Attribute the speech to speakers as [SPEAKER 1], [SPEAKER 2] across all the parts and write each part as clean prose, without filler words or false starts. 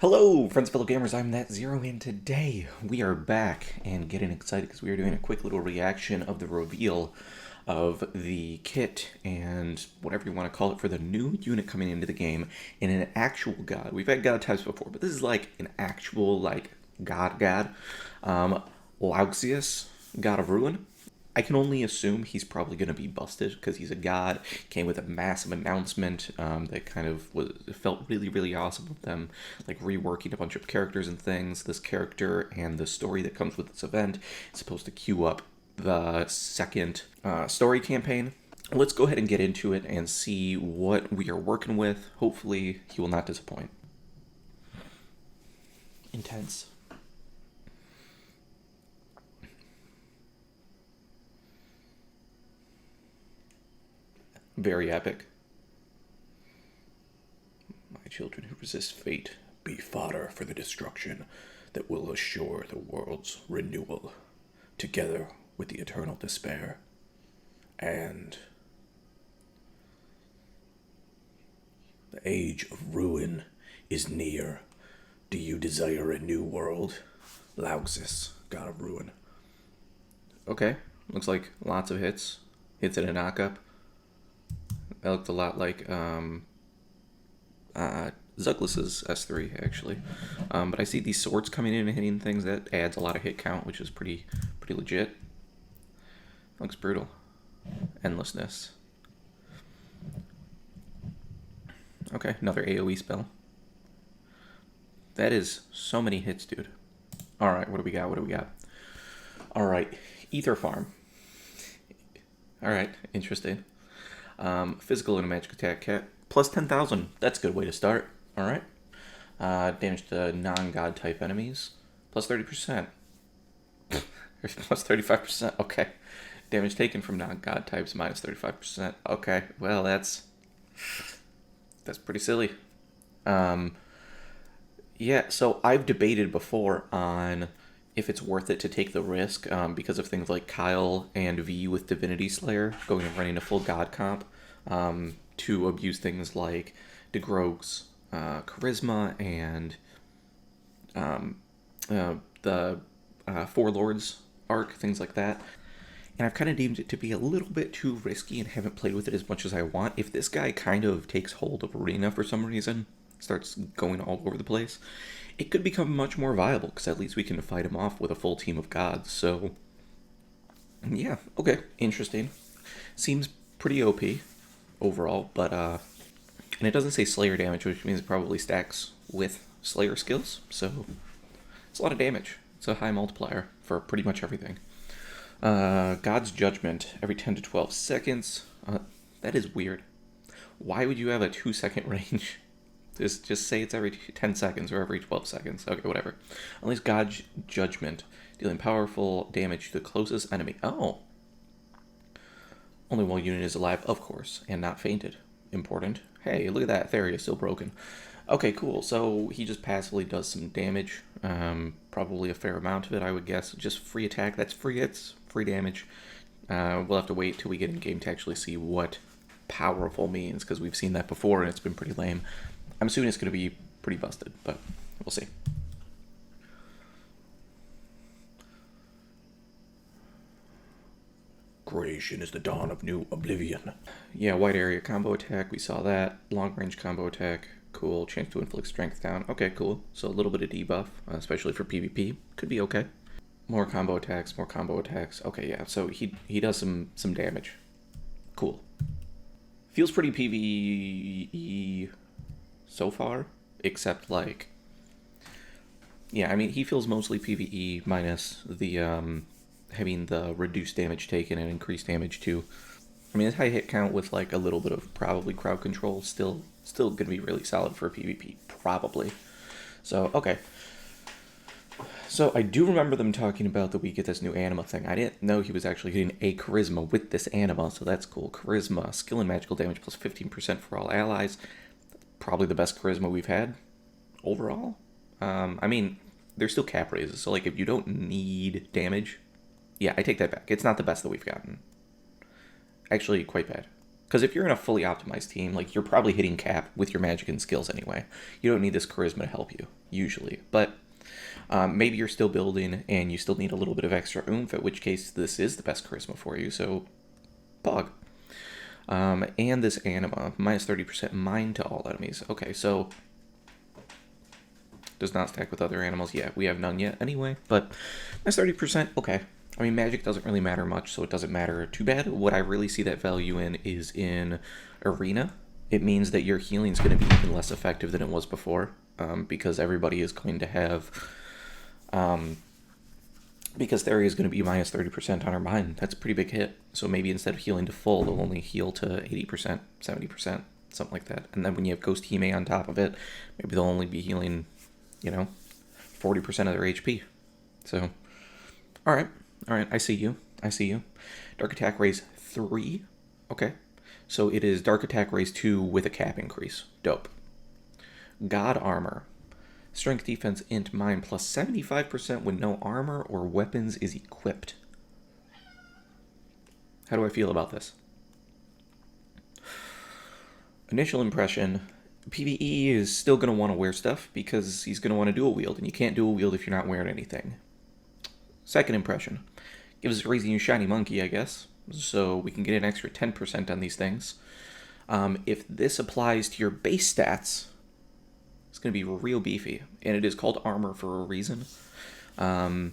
[SPEAKER 1] Hello, friends, fellow gamers. I'm That Zero, and today we are back and getting excited because we are doing a quick little reaction of the reveal of the kit and whatever you want to call it for the new unit coming into the game in an actual god. We've had god types before, but this is like an actual god. Lougseus, god of ruin. I can only assume he's probably going to be busted because he's a god. Came with a massive announcement that kind of was it felt really, really awesome of them, like reworking a bunch of characters and things. This character and the story that comes with this event is supposed to queue up the second story campaign. Let's go ahead and get into it and see what we are working with. Hopefully, he will not disappoint. Intense. Very epic. My children who resist fate, be fodder for the destruction that will assure the world's renewal, together with the eternal despair. And the age of ruin is near. Do you desire a new world? Lougseus, god of ruin. Okay, looks like lots of hits. Hits in a knockup. That looked a lot like Zuglis's S3, actually. But I see these swords coming in and hitting things. That adds a lot of hit count, which is pretty legit. Looks brutal. Endlessness. Okay, another AoE spell. That is so many hits, dude. Alright, what do we got? Alright, Ether Farm. Alright, interesting. Physical and a magic attack cat. Plus 10,000. That's a good way to start. Alright. Damage to non-god type enemies. Plus 30%. Plus 35%. Okay. Damage taken from non-god types minus 35%. Okay. Well, that's pretty silly. Yeah, so I've debated before on if it's worth it to take the risk because of things like Kyle and V with Divinity Slayer going and running a full god comp to abuse things like DeGrogue's charisma and the Four Lords arc, things like that. And I've kind of deemed it to be a little bit too risky and haven't played with it as much as I want. If this guy kind of takes hold of Arena for some reason, starts going all over the place, it could become much more viable because at least we can fight him off with a full team of gods. So, yeah, okay, interesting. Seems pretty OP overall, but and it doesn't say Slayer damage, which means it probably stacks with Slayer skills. So it's a lot of damage. It's a high multiplier for pretty much everything. God's Judgment every 10 to 12 seconds. That is weird. Why would you have a 2-second range? Just say it's every 10 seconds or every 12 seconds. Okay, whatever. Unleash God's Judgment, dealing powerful damage to the closest enemy. Oh. Only one unit is alive, of course, and not fainted. Important. Hey, look at that. Theria is still broken. Okay, cool. So he just passively does some damage. Probably a fair amount of it, I would guess. Just free attack. That's free hits, free damage. We'll have to wait till we get in game to actually see what powerful means, because we've seen that before and it's been pretty lame. I'm assuming it's going to be pretty busted, but we'll see. Creation is the dawn of new oblivion. Yeah, wide area combo attack, we saw that. Long range combo attack, cool. Chance to inflict strength down, okay, cool. So a little bit of debuff, especially for PvP, could be okay. More combo attacks, okay, yeah, so he does some damage. Cool. Feels pretty PvE so far, except like, yeah, I mean, he feels mostly PvE minus the having the reduced damage taken and increased damage too. I mean, his high hit count with like a little bit of probably crowd control still gonna be really solid for PvP, probably. So okay. So I do remember them talking about that we get this new Anima thing. I didn't know he was actually getting a charisma with this Anima, so that's cool. Charisma, skill and magical damage plus 15% for all allies. Probably the best charisma we've had overall. I mean, there's still cap raises, so like if you don't need damage, yeah, I take that back. It's not the best that we've gotten. Actually, quite bad. Because if you're in a fully optimized team, like, you're probably hitting cap with your magic and skills anyway. You don't need this charisma to help you, usually. But maybe you're still building and you still need a little bit of extra oomph, at which case this is the best charisma for you, so pog. And this Anima, minus 30% mind to all enemies. Okay, so does not stack with other animals. Yeah, we have none yet anyway, but minus 30%, okay. I mean, magic doesn't really matter much, so it doesn't matter too bad. What I really see that value in is in Arena. It means that your healing is going to be even less effective than it was before, because everybody is going to have... because Theria is going to be minus 30% on her mind. That's a pretty big hit. So maybe instead of healing to full, they'll only heal to 80%, 70%, something like that. And then when you have Ghost Hime on top of it, maybe they'll only be healing, 40% of their HP. So, alright, I see you. Dark Attack raise 3. Okay. So it is Dark Attack raise 2 with a cap increase. Dope. God Armor. Strength, defense, int, mind, plus 75% when no armor or weapons is equipped. How do I feel about this? Initial impression, PvE is still going to want to wear stuff because he's going to want to dual wield, and you can't dual wield if you're not wearing anything. Second impression, gives us Raising You Shiny Monkey, I guess, so we can get an extra 10% on these things. If this applies to your base stats... it's going to be real beefy, and it is called armor for a reason. My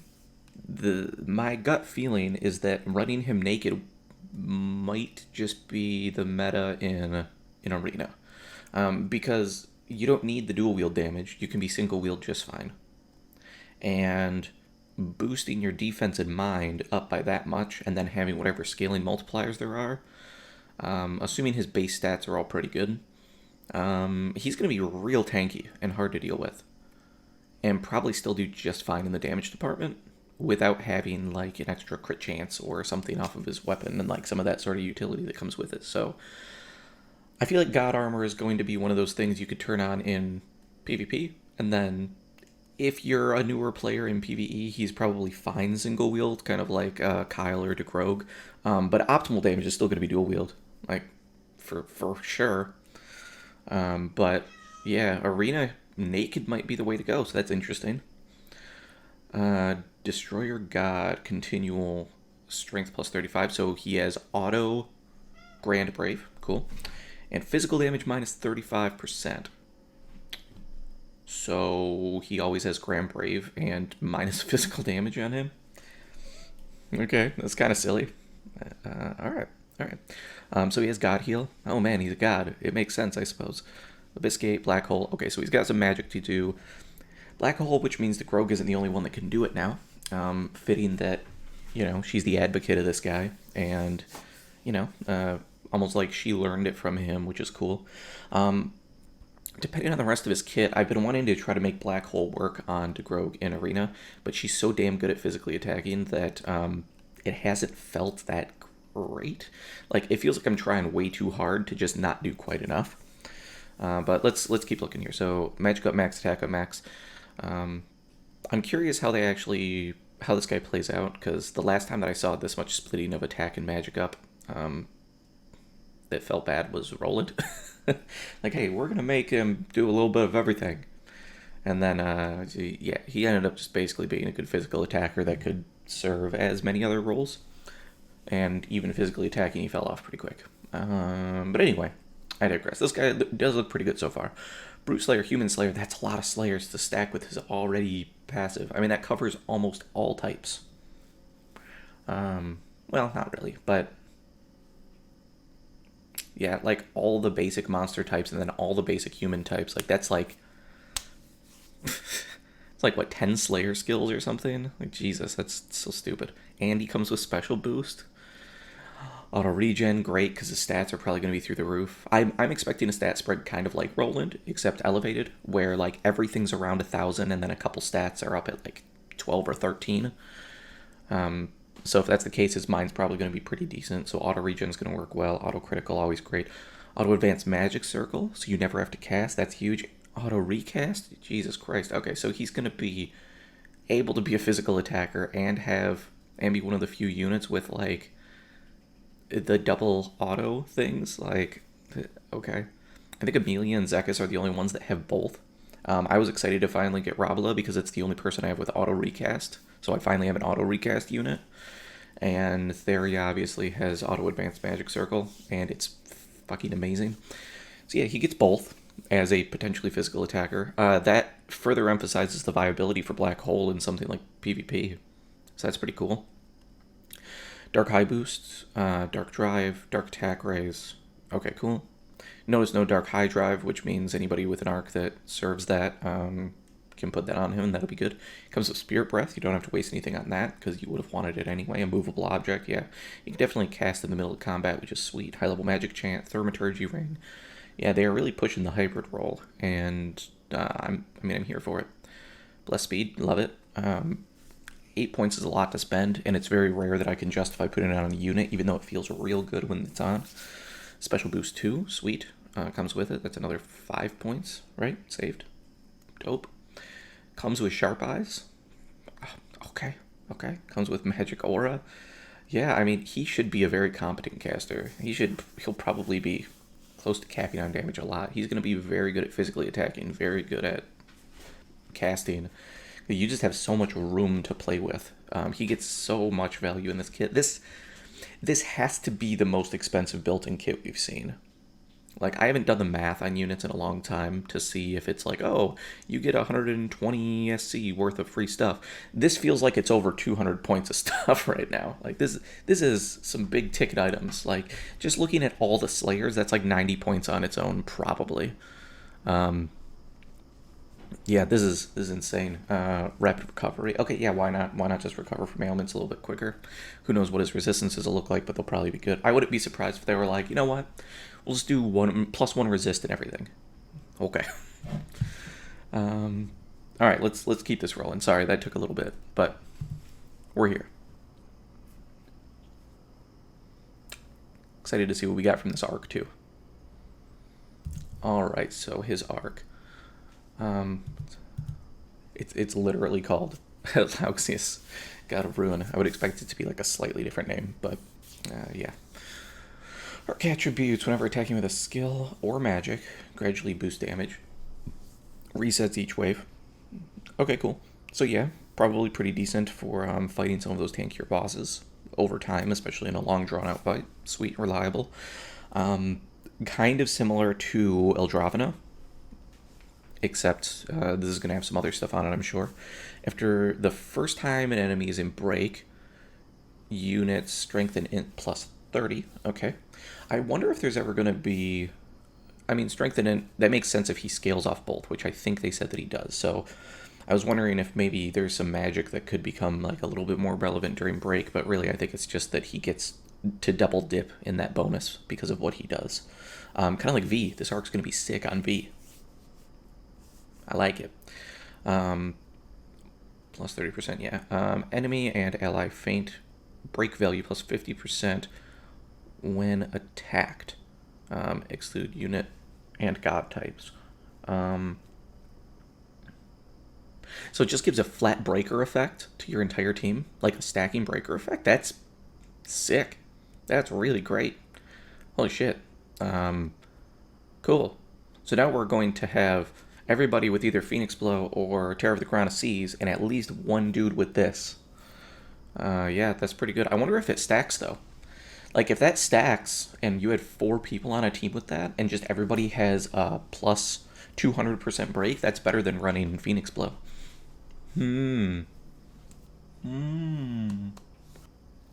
[SPEAKER 1] gut feeling is that running him naked might just be the meta in Arena, because you don't need the dual wield damage. You can be single wield just fine, and boosting your defense and mind up by that much, and then having whatever scaling multipliers there are, assuming his base stats are all pretty good. He's going to be real tanky and hard to deal with, and probably still do just fine in the damage department without having like an extra crit chance or something off of his weapon and like some of that sort of utility that comes with it. So I feel like God Armor is going to be one of those things you could turn on in PvP, and then if you're a newer player in PvE, he's probably fine single wield, kind of like Kyle or DeCroag, but optimal damage is still going to be dual wield, like for sure. But yeah, Arena naked might be the way to go, so that's interesting. Destroyer God, continual strength plus 35, so he has auto Grand Brave, cool, and physical damage minus 35%. So he always has Grand Brave and minus physical damage on him. Okay, that's kind of silly. Alright. So he has God Heal. Oh man, he's a god. It makes sense, I suppose. Abyssgate, Black Hole. Okay, so he's got some magic to do. Black Hole, which means the Grog isn't the only one that can do it now. Fitting that, she's the advocate of this guy. And, almost like she learned it from him, which is cool. Depending on the rest of his kit, I've been wanting to try to make Black Hole work on DeGroag in Arena, but she's so damn good at physically attacking that it hasn't felt that great. Like, it feels like I'm trying way too hard to just not do quite enough. But let's keep looking here. So magic up max, attack up max. I'm curious how this guy plays out, because the last time that I saw this much splitting of attack and magic up that felt bad was Roland. Like, hey, we're gonna make him do a little bit of everything, and then he ended up just basically being a good physical attacker that could serve as many other roles. And even physically attacking, he fell off pretty quick. But anyway, I digress. This guy does look pretty good so far. Brute Slayer, Human Slayer, that's a lot of Slayers to stack with his already passive. I mean, that covers almost all types. Well, not really, but... yeah, like all the basic monster types and then all the basic human types. Like, that's like... it's like, what, 10 Slayer skills or something? Like, Jesus, that's so stupid. And he comes with special boost. Auto regen, great, because his stats are probably going to be through the roof. I'm expecting a stat spread kind of like Roland, except elevated, where like everything's around 1,000 and then a couple stats are up at like 12 or 13. So if that's the case, his mind's probably going to be pretty decent. So auto regen's going to work well. Auto critical, always great. Auto advanced magic circle, so you never have to cast. That's huge. Auto recast, Jesus Christ. Okay, so he's going to be able to be a physical attacker and be one of the few units with like the double auto things, like, okay. I think Amelia and Zekis are the only ones that have both. I was excited to finally get Robila because it's the only person I have with auto recast. So I finally have an auto recast unit. And Theria obviously has auto advanced magic circle, and it's fucking amazing. So yeah, he gets both as a potentially physical attacker. That further emphasizes the viability for Black Hole in something like PvP. So that's pretty cool. Dark High Boost, Dark Drive, Dark Attack Raise. Okay, cool. Notice no Dark High Drive, which means anybody with an arc that serves that can put that on him, and that'll be good. It comes with Spirit Breath. You don't have to waste anything on that, because you would have wanted it anyway. A movable object, yeah. You can definitely cast in the middle of combat, which is sweet. High-level Magic Chant, Thaumaturgy Ring. Yeah, they are really pushing the hybrid role, and I'm here for it. Bless Speed, love it. 8 points is a lot to spend, and it's very rare that I can justify putting it on a unit, even though it feels real good when it's on. Special Boost 2, sweet. Comes with it. That's another 5 points, right? Saved. Dope. Comes with Sharp Eyes. Okay. Comes with Magic Aura. Yeah, I mean, he should be a very competent caster. He'll probably be close to capping on damage a lot. He's going to be very good at physically attacking, very good at casting. You just have so much room to play with. He gets so much value in this kit. This has to be the most expensive built-in kit we've seen. Like, I haven't done the math on units in a long time to see if it's like, oh, you get 120 SC worth of free stuff. This feels like it's over 200 points of stuff right now. Like, this is some big ticket items. Like, just looking at all the Slayers, that's like 90 points on its own, probably. Yeah, this is insane. Rapid recovery. Okay, yeah, why not? Why not just recover from ailments a little bit quicker? Who knows what his resistances will look like, but they'll probably be good. I wouldn't be surprised if they were like, you know what? We'll just do +1 resist and everything. Okay. All right, let's keep this rolling. Sorry, that took a little bit, but we're here. Excited to see what we got from this arc too. All right, so his arc. It's literally called Lougseus, God of Ruin. I would expect it to be like a slightly different name, but yeah. Arc attributes: whenever attacking with a skill or magic, gradually boost damage. Resets each wave. Okay, cool. So yeah, probably pretty decent for fighting some of those tankier bosses over time, especially in a long drawn-out fight. Sweet, reliable. Kind of similar to Eldravina, except this is going to have some other stuff on it, I'm sure. After the first time an enemy is in break, units strengthen int +30. Okay. I wonder if there's ever going to be... I mean, strengthen int, that makes sense if he scales off both, which I think they said that he does. So I was wondering if maybe there's some magic that could become like a little bit more relevant during break, but really I think it's just that he gets to double dip in that bonus because of what he does. Kind of like V. This arc's going to be sick on V. I like it. +30%, yeah. Enemy and ally faint break value +50% when attacked. Exclude unit and god types. So it just gives a flat breaker effect to your entire team, like a stacking breaker effect. That's sick. That's really great. Holy shit. Cool. So now we're going to have everybody with either Phoenix Blow or Terror of the Crown of Seas, and at least one dude with this. Yeah, that's pretty good. I wonder if it stacks, though. Like, if that stacks, and you had 4 people on a team with that, and just everybody has a plus 200% break, that's better than running Phoenix Blow.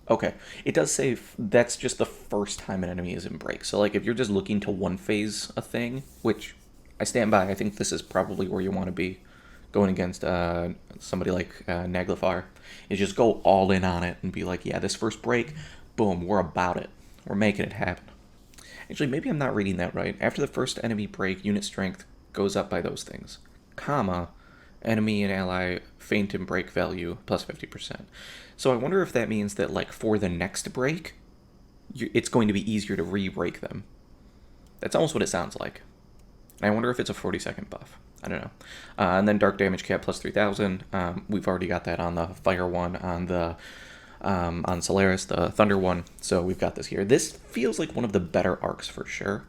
[SPEAKER 1] Okay, it does say that's just the first time an enemy is in break. So, like, if you're just looking to one-phase a thing, which I stand by, I think this is probably where you want to be going against somebody like Naglifar, is just go all in on it and be like, yeah, this first break, boom, we're about it. We're making it happen. Actually, maybe I'm not reading that right. After the first enemy break, unit strength goes up by those things, comma, enemy and ally faint and break value +50%. So I wonder if that means that, like, for the next break, it's going to be easier to re-break them. That's almost what it sounds like. And I wonder if it's a 40-second buff. I don't know. And then dark damage cap +3000. We've already got that on the fire one. On the on Solaris, the Thunder one. So we've got this here. This feels like one of the better arcs for sure.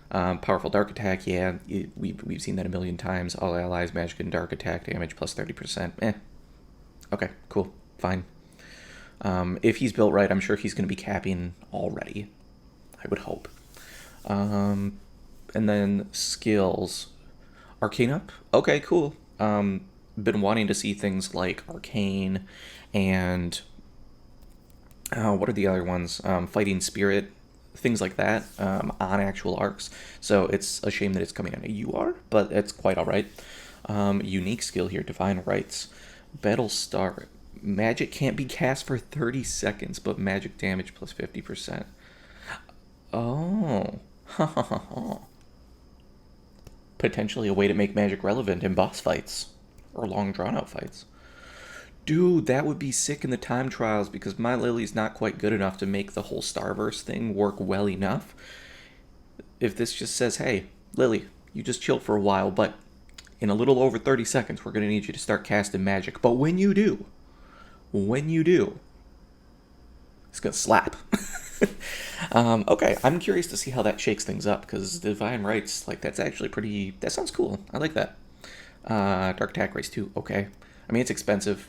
[SPEAKER 1] Powerful Dark Attack, yeah, we've seen that a million times. All allies, magic and dark attack damage plus 30%. Okay, cool, fine. If he's built right, I'm sure he's going to be capping already. I would hope. And then skills. Arcane up? Okay, cool. Been wanting to see things like Arcane and... what are the other ones? Fighting Spirit, things like that, on actual arcs. So it's a shame that it's coming on a UR, but it's quite alright. Unique skill here, Divine Rights. Battlestar. Magic can't be cast for 30 seconds, but magic damage plus 50%. Oh. Potentially a way to make magic relevant in boss fights. Or long drawn-out fights. Dude, that would be sick in the time trials, because my Lily's not quite good enough to make the whole Starburst thing work well enough. If this just says, hey, Lily, you just chill for a while, but in a little over 30 seconds, we're going to need you to start casting magic. But when you do, it's going to slap. Okay, I'm curious to see how that shakes things up, because Divine Rights, like, that's actually pretty... That sounds cool. I like that. Dark Attack Race 2, okay. I mean, it's expensive.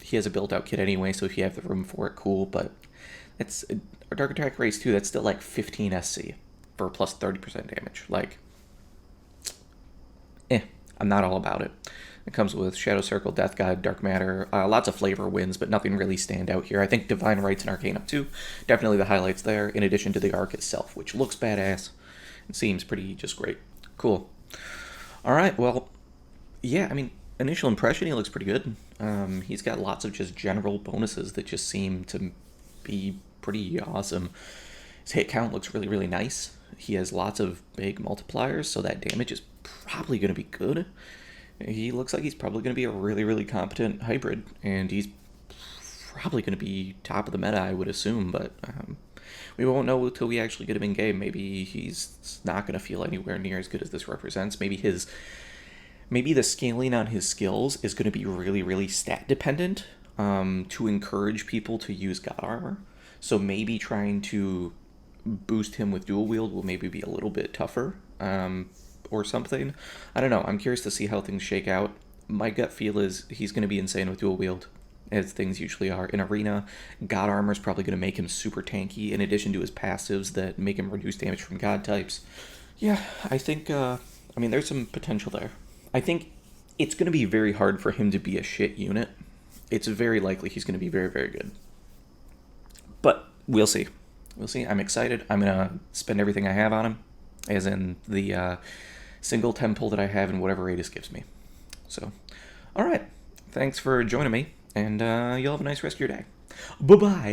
[SPEAKER 1] He has a built-out kit anyway, so if you have the room for it, cool, but it's... Dark Attack Race 2, that's still like 15 SC for plus 30% damage. Like, I'm not all about it. It comes with Shadow Circle, Death God, Dark Matter, lots of flavor wins, but nothing really stand out here. I think Divine Rights and Arcane up too, definitely the highlights there, in addition to the arc itself, which looks badass and seems pretty just great. Cool. Alright, well, yeah, I mean, initial impression, he looks pretty good. He's got lots of just general bonuses that just seem to be pretty awesome. His hit count looks really, really nice. He has lots of big multipliers, so that damage is probably going to be good. He looks like he's probably going to be a really, really competent hybrid, and he's probably going to be top of the meta, I would assume, but we won't know until we actually get him in game. Maybe he's not going to feel anywhere near as good as this represents. Maybe the scaling on his skills is going to be really, really stat dependent to encourage people to use God Armor. So maybe trying to boost him with dual wield will maybe be a little bit tougher. Or something. I don't know. I'm curious to see how things shake out. My gut feel is he's going to be insane with dual wield, as things usually are. In Arena, God Armor is probably going to make him super tanky, in addition to his passives that make him reduce damage from God types. Yeah, I think, I mean, there's some potential there. I think it's going to be very hard for him to be a shit unit. It's very likely he's going to be very, very good. But we'll see. We'll see. I'm excited. I'm going to spend everything I have on him, as in the single temple that I have in whatever Radis gives me. So, alright. Thanks for joining me, and you'll have a nice rest of your day. Bye-bye!